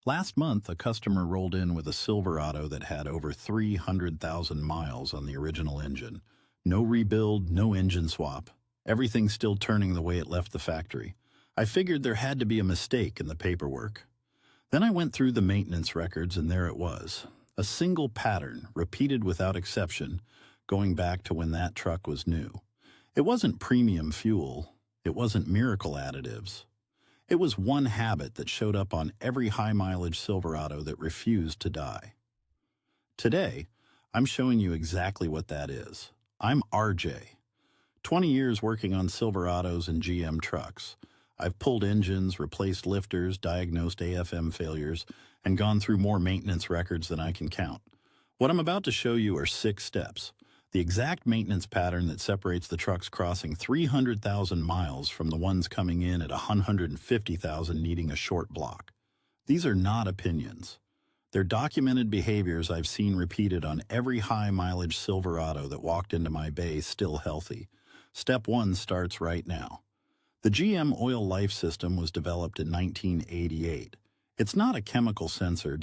Last month, a customer rolled in with a Silverado that had over 300,000 miles on the original engine. No rebuild, no engine swap. Everything still turning the way it left the factory. I figured there had to be a mistake in the paperwork. Then I went through the maintenance records and there it was. A single pattern, repeated without exception, going back to when that truck was new. It wasn't premium fuel. It wasn't miracle additives. It was one habit that showed up on every high-mileage Silverado that refused to die. Today, I'm showing you exactly what that is. I'm RJ. 20 years working on Silverados and GM trucks. I've pulled engines, replaced lifters, diagnosed AFM failures, and gone through more maintenance records than I can count. What I'm about to show you are 6 steps. The exact maintenance pattern that separates the trucks crossing 300,000 miles from the ones coming in at 150,000 needing a short block. These are not opinions. They're documented behaviors I've seen repeated on every high-mileage Silverado that walked into my bay still healthy. Step 1 starts right now. The GM oil life system was developed in 1988. It's not a chemical sensor,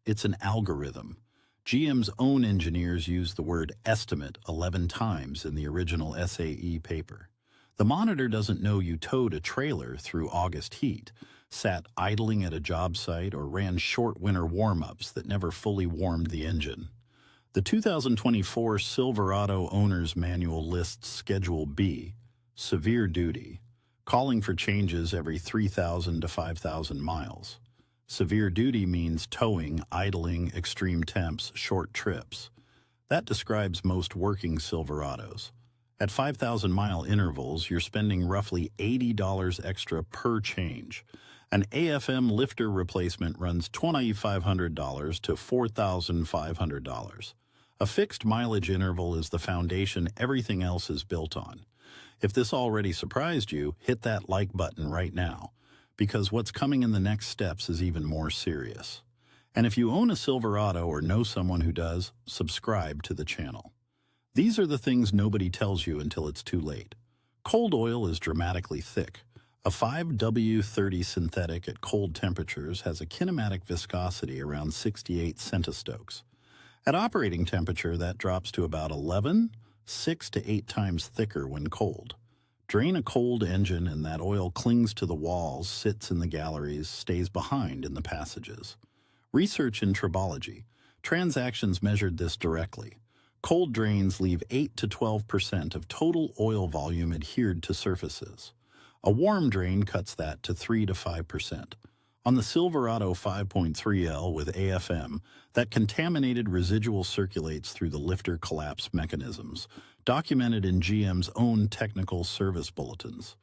it's an algorithm. GM's own engineers used the word estimate 11 times in the original SAE paper. The monitor doesn't know you towed a trailer through August heat, sat idling at a job site, or ran short winter warm-ups that never fully warmed the engine. The 2024 Silverado Owner's Manual lists Schedule B, severe duty, calling for changes every 3,000 to 5,000 miles. Severe duty means towing, idling, extreme temps, short trips. That describes most working Silverados. At 5,000-mile intervals, you're spending roughly $80 extra per change. An AFM lifter replacement runs $2,500 to $4,500. A fixed mileage interval is the foundation everything else is built on. If this already surprised you, hit that like button right now, because what's coming in the next steps is even more serious. And if you own a Silverado or know someone who does, subscribe to the channel. These are the things nobody tells you until it's too late. Cold oil is dramatically thick. A 5W30 synthetic at cold temperatures has a kinematic viscosity around 68 centistokes. At operating temperature, that drops to about 11, 6 to 8 times thicker when cold. Drain a cold engine and that oil clings to the walls, sits in the galleries, stays behind in the passages. Research in tribology. Transactions measured this directly. Cold drains leave 8 to 12% of total oil volume adhered to surfaces. A warm drain cuts that to 3 to 5%. On the Silverado 5.3L with AFM, that contaminated residual circulates through the lifter collapse mechanisms, documented in GM's own technical service bulletins.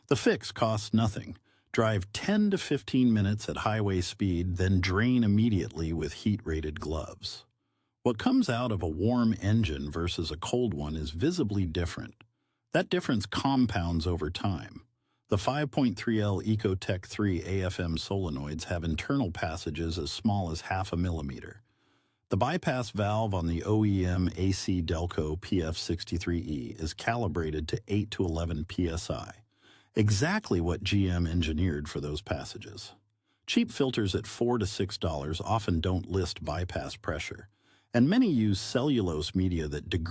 The fix costs nothing. Drive 10 to 15 minutes at highway speed, then drain immediately with heat-rated gloves. What comes out of a warm engine versus a cold one is visibly different. That difference compounds over time. The 5.3L Ecotech 3 AFM solenoids have internal passages as small as ½ millimeter. The bypass valve on the OEM AC Delco PF63E is calibrated to 8 to 11 psi, exactly what GM engineered for those passages. Cheap filters at $4 to $6 often don't list bypass pressure, and many use cellulose media that degrade